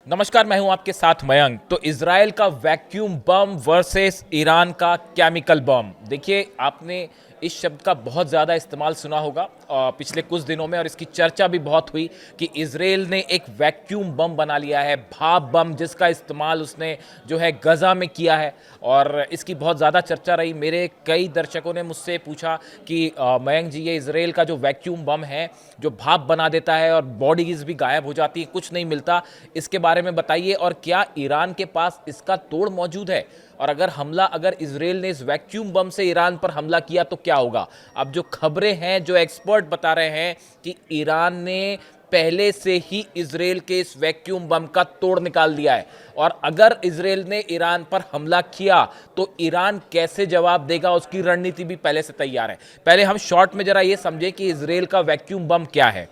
नमस्कार, मैं हूं आपके साथ मयंक। तो इजराइल का वैक्यूम बम वर्सेस ईरान का केमिकल बम। देखिए, आपने इस शब्द का बहुत ज़्यादा इस्तेमाल सुना होगा पिछले कुछ दिनों में, और इसकी चर्चा भी बहुत हुई कि इजराइल ने एक वैक्यूम बम बना लिया है, भाप बम, जिसका इस्तेमाल उसने जो है गज़ा में किया है। और इसकी बहुत ज़्यादा चर्चा रही। मेरे कई दर्शकों ने मुझसे पूछा कि मयंक जी, ये इजराइल का जो वैक्यूम बम है, जो भाप बना देता है और बॉडीज भी गायब हो जाती है, कुछ नहीं मिलता, इसके बारे में बताइए। और क्या ईरान के पास इसका तोड़ मौजूद है? और अगर इजराइल ने इस वैक्यूम बम से ईरान पर हमला किया तो क्या होगा? अब जो खबरें हैं, जो एक्सपर्ट बता रहे हैं कि ईरान ने पहले से ही इजराइल के इस वैक्यूम बम का तोड़ निकाल दिया है, और अगर इजराइल ने ईरान पर हमला किया तो ईरान कैसे जवाब देगा, उसकी रणनीति भी पहले से तैयार है। पहले हम शॉर्ट में जरा ये समझें कि इजराइल का वैक्यूम बम क्या है।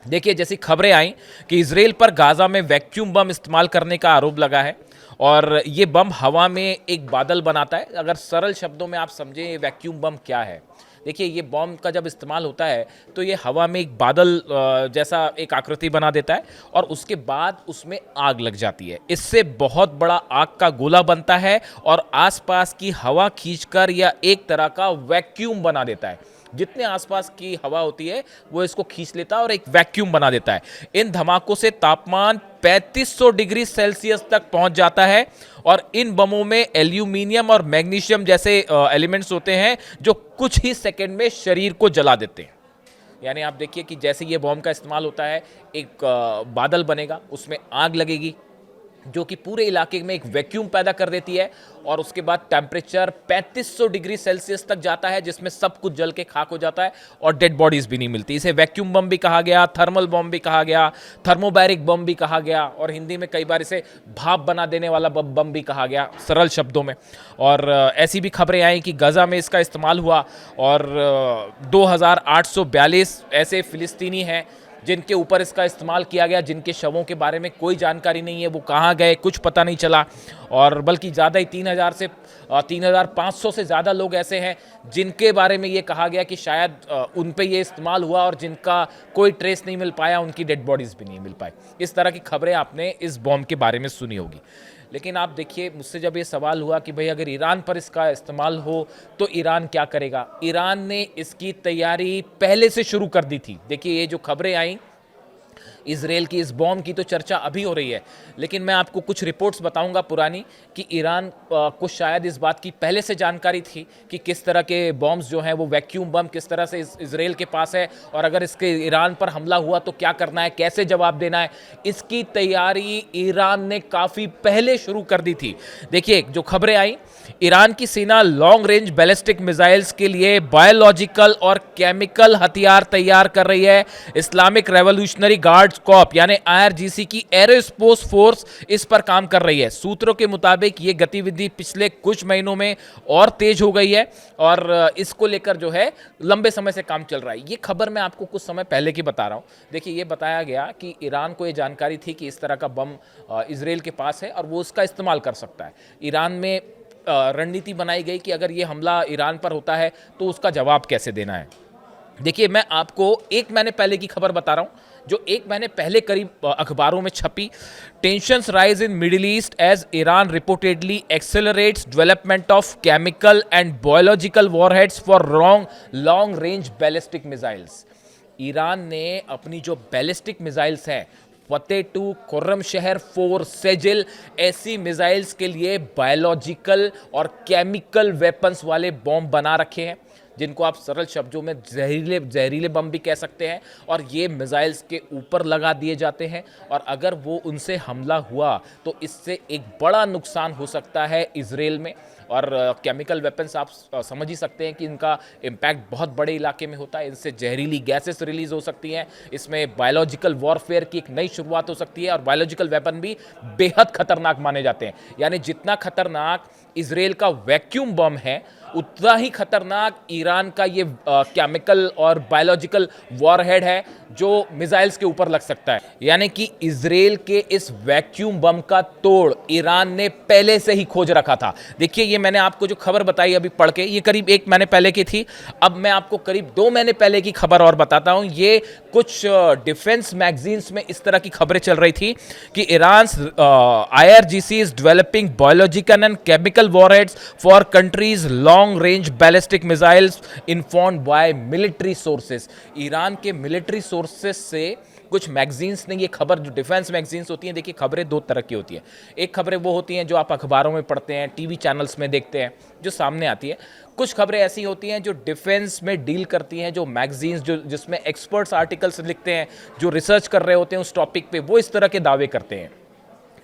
देखिए, जैसी खबरें आई कि इजराइल पर गाजा में वैक्यूम बम इस्तेमाल करने का आरोप लगा है, और ये बम हवा में एक बादल बनाता है। अगर सरल शब्दों में आप समझें ये वैक्यूम बम क्या है, देखिए, ये बम का जब इस्तेमाल होता है तो ये हवा में एक बादल जैसा एक आकृति बना देता है, और उसके बाद उसमें आग लग जाती है। इससे बहुत बड़ा आग का गोला बनता है और आसपास की हवा खींचकर यह एक तरह का वैक्यूम बना देता है। जितने आसपास की हवा होती है वो इसको खींच लेता है और एक वैक्यूम बना देता है। इन धमाकों से तापमान 3500 डिग्री सेल्सियस तक पहुंच जाता है, और इन बमों में एल्यूमिनियम और मैग्नीशियम जैसे एलिमेंट्स होते हैं जो कुछ ही सेकंड में शरीर को जला देते हैं। यानी आप देखिए कि जैसे ये बम का इस्तेमाल होता है, एक बादल बनेगा, उसमें आग लगेगी जो कि पूरे इलाके में एक वैक्यूम पैदा कर देती है, और उसके बाद टेम्परेचर 3500 डिग्री सेल्सियस तक जाता है, जिसमें सब कुछ जल के खाक हो जाता है और डेड बॉडीज भी नहीं मिलती। इसे वैक्यूम बम भी कहा गया, थर्मल बम भी कहा गया, थर्मोबैरिक बम भी कहा गया, और हिंदी में कई बार इसे भाप बना देने वाला बम भी कहा गया, सरल शब्दों में। और ऐसी भी खबरें आई कि गजा में इसका इस्तेमाल हुआ, और 2842 ऐसे फिलिस्तीनी हैं जिनके ऊपर इसका इस्तेमाल किया गया, जिनके शवों के बारे में कोई जानकारी नहीं है, वो कहाँ गए कुछ पता नहीं चला। और बल्कि ज़्यादा ही 3500 से ज़्यादा लोग ऐसे हैं जिनके बारे में ये कहा गया कि शायद उन पे ये इस्तेमाल हुआ, और जिनका कोई ट्रेस नहीं मिल पाया, उनकी डेड बॉडीज़ भी नहीं मिल पाई। इस तरह की खबरें आपने इस बॉम्ब के बारे में सुनी होगी। लेकिन आप देखिए, मुझसे जब ये सवाल हुआ कि भाई अगर ईरान पर इसका इस्तेमाल हो तो ईरान क्या करेगा, ईरान ने इसकी तैयारी पहले से शुरू कर दी थी। देखिए, ये जो खबरें आई इजराइल की इस बॉम्ब की, तो चर्चा अभी हो रही है, लेकिन मैं आपको कुछ रिपोर्ट्स बताऊंगा पुरानी कि ईरान को शायद इस बात की पहले से जानकारी थी कि किस तरह के बॉम्ब्स जो हैं वो वैक्यूम बम किस तरह से इजराइल के पास है, और अगर इसके ईरान पर हमला हुआ तो क्या करना है, कैसे जवाब देना है। इसकी तैयारी ईरान ने काफ़ी पहले शुरू कर दी थी। देखिए, जो खबरें आई, ईरान की सेना लॉन्ग रेंज बैलिस्टिक मिसाइल्स के लिए बायोलॉजिकल और केमिकल हथियार तैयार कर रही है। इस्लामिक रेवोल्यूशनरी गार्ड्स कॉर्प यानी आईआरजीसी की एरोस्पेस फोर्स इस पर काम कर रही है। सूत्रों के मुताबिक ये गतिविधि पिछले कुछ महीनों में और तेज हो गई है, और इसको लेकर जो है लंबे समय से काम चल रहा है। ये खबर मैं आपको कुछ समय पहले की बता रहा हूँ। देखिए, ये बताया गया कि ईरान को ये जानकारी थी कि इस तरह का बम इजराइल के पास है और वो उसका इस्तेमाल कर सकता है। ईरान में रणनीति बनाई गई कि अगर ये हमला ईरान पर होता है तो उसका जवाब कैसे देना है। देखिए, मैं आपको एक महीने पहले की खबर बता रहा हूं, जो एक महीने पहले करीब अखबारों में छपी। Tensions rise in Middle East as Iran reportedly accelerates development of chemical and biological warheads for long range ballistic missiles. Iran ने अपनी जो बैलिस्टिक मिसाइल्स हैं, फतेह टू, खुर्रम शहर 4, सेजिल, ऐसी मिसाइल्स के लिए बायोलॉजिकल और केमिकल वेपन्स वाले बॉम्ब बना रखे हैं, जिनको आप सरल शब्दों में जहरीले बम भी कह सकते हैं। और ये मिसाइल्स के ऊपर लगा दिए जाते हैं, और अगर वो उनसे हमला हुआ तो इससे एक बड़ा नुकसान हो सकता है इजराइल में। और केमिकल वेपन्स आप समझ ही सकते हैं कि इनका इम्पैक्ट बहुत बड़े इलाके में होता है। इनसे जहरीली गैसेस रिलीज हो सकती हैं, इसमें बायोलॉजिकल वॉरफेयर की एक नई शुरुआत हो सकती है, और बायोलॉजिकल वेपन भी बेहद खतरनाक माने जाते हैं। यानी जितना खतरनाक इजराइल का वैक्यूम बम है, उतना ही खतरनाक ईरान का ये केमिकल और बायोलॉजिकल वॉरहेड है जो मिसाइल्स के ऊपर लग सकता है। यानी कि इजराइल के इस वैक्यूम बम का तोड़ ईरान ने पहले से ही खोज रखा था। देखिए, ये मैंने आपको जो खबर बताई अभी पढ़ के, ये करीब 1 महीने पहले की थी। अब मैं आपको करीब 2 महीने पहले की खबर और बताता हूं। ये कुछ डिफेंस मैगजीन्स में इस तरह की खबरें चल रही थी कि Iran IRGC is developing biological and chemical warheads for countries long range ballistic missiles informed by military sources. Iran के मिलिट्री सोर्सेस से कुछ मैगजीन्स ने ये खबर, जो डिफेंस मैगजीन्स होती हैं, देखिए खबरें 2 तरह की होती हैं। एक खबरें वो होती हैं जो आप अखबारों में पढ़ते हैं, टीवी चैनल्स में देखते हैं, जो सामने आती है। कुछ खबरें ऐसी होती हैं जो डिफेंस में डील करती हैं, जो मैगजीन्स, जो जिसमें एक्सपर्ट्स आर्टिकल्स लिखते हैं, जो रिसर्च कर रहे होते हैं उस टॉपिक पे, वो इस तरह के दावे करते हैं।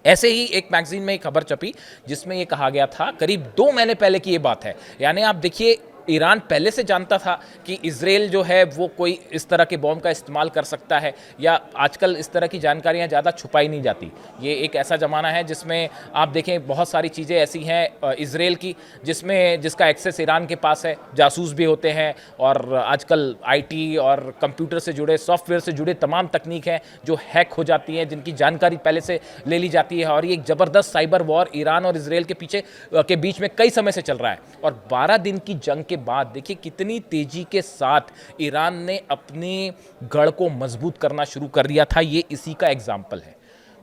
ऐसे ही एक मैगजीन में एक खबर छपी जिसमें ये कहा गया था, करीब 2 महीने पहले की ये बात है। यानी आप देखिए, ईरान पहले से जानता था कि इजराइल जो है वो कोई इस तरह के बॉम्ब का इस्तेमाल कर सकता है, या आजकल इस तरह की जानकारियां ज़्यादा छुपाई नहीं जाती। ये एक ऐसा ज़माना है जिसमें आप देखें बहुत सारी चीज़ें ऐसी हैं इजराइल की जिसका एक्सेस ईरान के पास है। जासूस भी होते हैं, और आजकल IT और कंप्यूटर से जुड़े, सॉफ्टवेयर से जुड़े तमाम तकनीक हैं जो हैक हो जाती हैं, जिनकी जानकारी पहले से ले ली जाती है। और ये एक ज़बरदस्त साइबर वॉर ईरान और इजराइल के बीच में कई समय से चल रहा है। और 12 दिन की जंग के बाद देखिए कितनी तेजी के साथ ईरान ने अपने गढ़ को मजबूत करना शुरू कर दिया था। ये इसी का एग्जाम्पल है।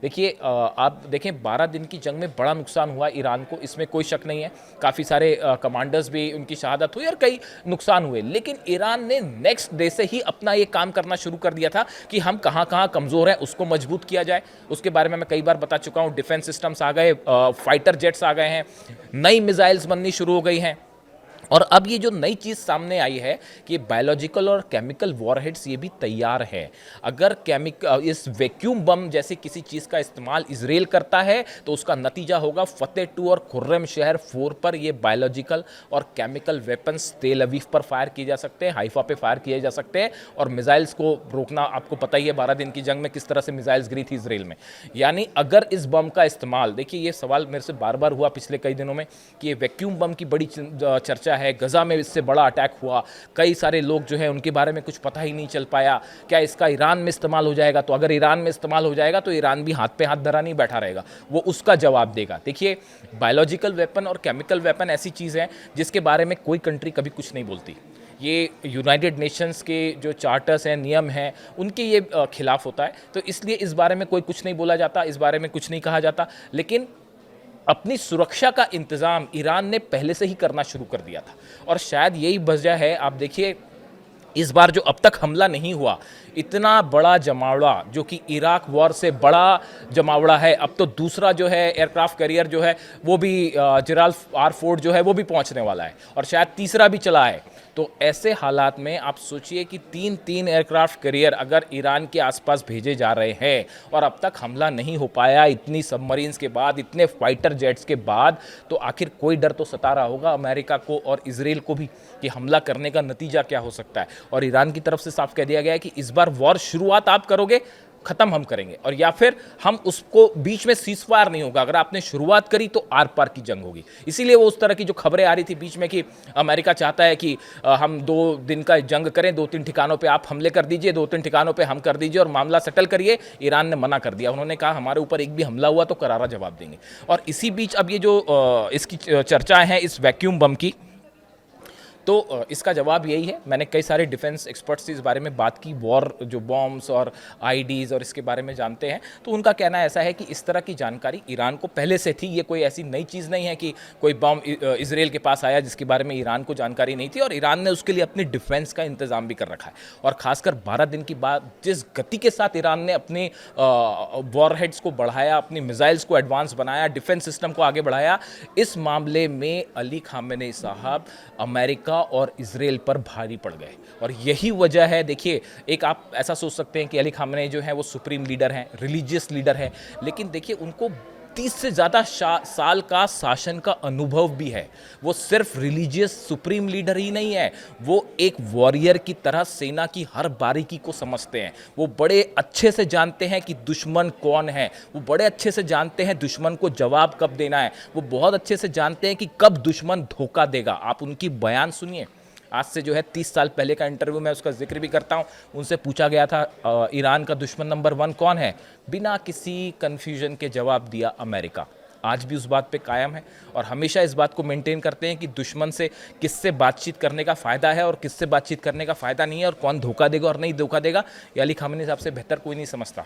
देखिए, आप देखें 12 दिन की जंग में बड़ा नुकसान हुआ ईरान को, इसमें कोई शक नहीं है। काफ़ी सारे कमांडर्स भी, उनकी शहादत हुई और कई नुकसान हुए। लेकिन ईरान ने नेक्स्ट डे से ही अपना ये काम करना शुरू कर दिया था कि हम कहाँ कहाँ कमज़ोर हैं उसको मजबूत किया जाए। उसके बारे में मैं कई बार बता चुका हूँ। डिफेंस सिस्टम्स आ गए, फाइटर जेट्स आ गए हैं, नई मिसाइल्स बननी शुरू हो गई हैं। और अब ये जो नई चीज़ सामने आई है कि बायोलॉजिकल और केमिकल वॉरहेड्स ये भी तैयार है। अगर इस वैक्यूम बम जैसी किसी चीज़ का इस्तेमाल इजराइल करता है तो उसका नतीजा होगा फतेह 2 और खुर्रम शहर 4 पर ये बायोलॉजिकल और केमिकल वेपन्स तेल अवीव पर फायर किए जा सकते हैं, हाइफा पे फायर किए जा सकते हैं। और मिसाइल्स को रोकना आपको पता ही है, 12 दिन की जंग में किस तरह से मिसाइल्स गिरी थी इजराइल में। यानी अगर इस बम का इस्तेमाल, देखिए ये सवाल मेरे से बार बार हुआ पिछले कई दिनों में कि ये वैक्यूम बम की बड़ी चर्चा है, गजा में इससे बड़ा अटैक हुआ, कई सारे लोग जो है उनके बारे में कुछ पता ही नहीं चल पाया, क्या इसका ईरान में इस्तेमाल हो जाएगा? तो अगर ईरान में इस्तेमाल हो जाएगा तो ईरान भी हाथ पे हाथ धरा नहीं बैठा रहेगा, वो उसका जवाब देगा। देखिए, बायोलॉजिकल वेपन और केमिकल वेपन ऐसी चीज़ है जिसके बारे में कोई कंट्री कभी कुछ नहीं बोलती। ये यूनाइटेड नेशंस के जो चार्टर्स हैं, नियम हैं, उनके ये खिलाफ होता है। तो इसलिए इस बारे में कोई कुछ नहीं बोला जाता, इस बारे में कुछ नहीं कहा जाता। लेकिन अपनी सुरक्षा का इंतज़ाम ईरान ने पहले से ही करना शुरू कर दिया था, और शायद यही वजह है। आप देखिए, इस बार जो अब तक हमला नहीं हुआ, इतना बड़ा जमावड़ा जो कि इराक वॉर से बड़ा जमावड़ा है, अब तो दूसरा जो है एयरक्राफ्ट कैरियर जो है वो भी जेराल्ड आर फोर्ड जो है वो भी पहुंचने वाला है, और शायद तीसरा भी चला है। तो ऐसे हालात में आप सोचिए कि 3 एयरक्राफ्ट कैरियर अगर ईरान के आसपास भेजे जा रहे हैं और अब तक हमला नहीं हो पाया, इतनी सबमरीन्स के बाद, इतने फाइटर जेट्स के बाद, तो आखिर कोई डर तो सता रहा होगा अमेरिका को और इजराइल को भी कि हमला करने का नतीजा क्या हो सकता है। और ईरान की तरफ से साफ कह दिया गया है कि इस बार वॉर शुरुआत आप करोगे, खत्म हम करेंगे, और या फिर हम उसको बीच में सीजफायर नहीं होगा। अगर आपने शुरुआत करी तो आर पार की जंग होगी। इसीलिए वो उस तरह की जो खबरें आ रही थी बीच में कि अमेरिका चाहता है कि हम 2 दिन का जंग करें, 2-3 ठिकानों पे आप हमले कर दीजिए, 2-3 ठिकानों पे हम कर दीजिए और मामला सेटल करिए। ईरान ने मना कर दिया, उन्होंने कहा हमारे ऊपर एक भी हमला हुआ तो करारा जवाब देंगे। और इसी बीच अब ये जो इसकी चर्चाएं हैं इस वैक्यूम बम की, तो इसका जवाब यही है। मैंने कई सारे डिफेंस एक्सपर्ट्स से इस बारे में बात की, वॉर जो बॉम्ब्स और आईडीज़ और इसके बारे में जानते हैं, तो उनका कहना ऐसा है कि इस तरह की जानकारी ईरान को पहले से थी। ये कोई ऐसी नई चीज़ नहीं है कि कोई बॉम्ब इजराइल के पास आया जिसके बारे में ईरान को जानकारी नहीं थी, और ईरान ने उसके लिए अपनी डिफेंस का इंतज़ाम भी कर रखा है। और ख़ासकर 12 दिन के बाद जिस गति के साथ ईरान ने अपने वॉरहेड्स को बढ़ाया, अपनी मिसाइल्स को एडवांस बनाया, डिफेंस सिस्टम को आगे बढ़ाया, इस मामले में अली खामेनेई साहब अमेरिका और इजराइल पर भारी पड़ गए। और यही वजह है, देखिए, एक आप ऐसा सोच सकते हैं कि अली खामेनेई जो है वो सुप्रीम लीडर हैं, रिलीजियस लीडर है, लेकिन देखिए उनको 30 से ज़्यादा साल का शासन का अनुभव भी है। वो सिर्फ रिलीजियस सुप्रीम लीडर ही नहीं है, वो एक वॉरियर की तरह सेना की हर बारीकी को समझते हैं। वो बड़े अच्छे से जानते हैं कि दुश्मन कौन है, वो बड़े अच्छे से जानते हैं दुश्मन को जवाब कब देना है, वो बहुत अच्छे से जानते हैं कि कब दुश्मन धोखा देगा। आप उनकी बयान सुनिए। आज से जो है 30 साल पहले का इंटरव्यू, मैं उसका जिक्र भी करता हूं। उनसे पूछा गया था ईरान का दुश्मन नंबर 1 कौन है, बिना किसी कन्फ्यूजन के जवाब दिया अमेरिका। आज भी उस बात पे कायम है और हमेशा इस बात को मेंटेन करते हैं कि दुश्मन से किससे बातचीत करने का फ़ायदा है और किससे बातचीत करने का फ़ायदा नहीं है, और कौन धोखा देगा और नहीं धोखा देगा, ये अली खामेनी साहब से बेहतर कोई नहीं समझता।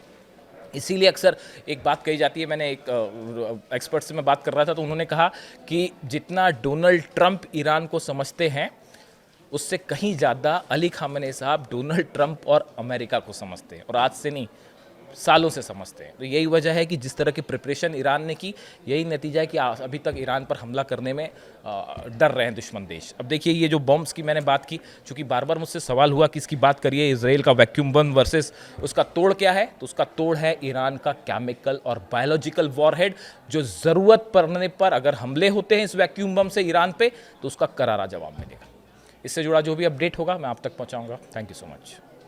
इसीलिए अक्सर एक बात कही जाती है, मैंने एक एक्सपर्ट से मैं बात कर रहा था तो उन्होंने कहा कि जितना डोनाल्ड ट्रंप ईरान को समझते हैं, उससे कहीं ज़्यादा अली खामेनी साहब डोनाल्ड ट्रंप और अमेरिका को समझते हैं, और आज से नहीं, सालों से समझते हैं। तो यही वजह है कि जिस तरह की प्रिपरेशन ईरान ने की, यही नतीजा है कि अभी तक ईरान पर हमला करने में डर रहे हैं दुश्मन देश। अब देखिए, ये जो बॉम्ब्स की मैंने बात की, चूँकि बार बार मुझसे सवाल हुआ कि इसकी बात करिए, इसराइल का वैक्यूम बम वर्सेस उसका तोड़ क्या है, तो उसका तोड़ है ईरान का केमिकल और बायोलॉजिकल वॉरहेड, जो ज़रूरत पड़ने पर अगर हमले होते हैं इस वैक्यूम बम से ईरान पे, तो उसका करारा जवाब मिलेगा। इससे जुड़ा जो भी अपडेट होगा मैं आप तक पहुँचाऊँगा। Thank you so much.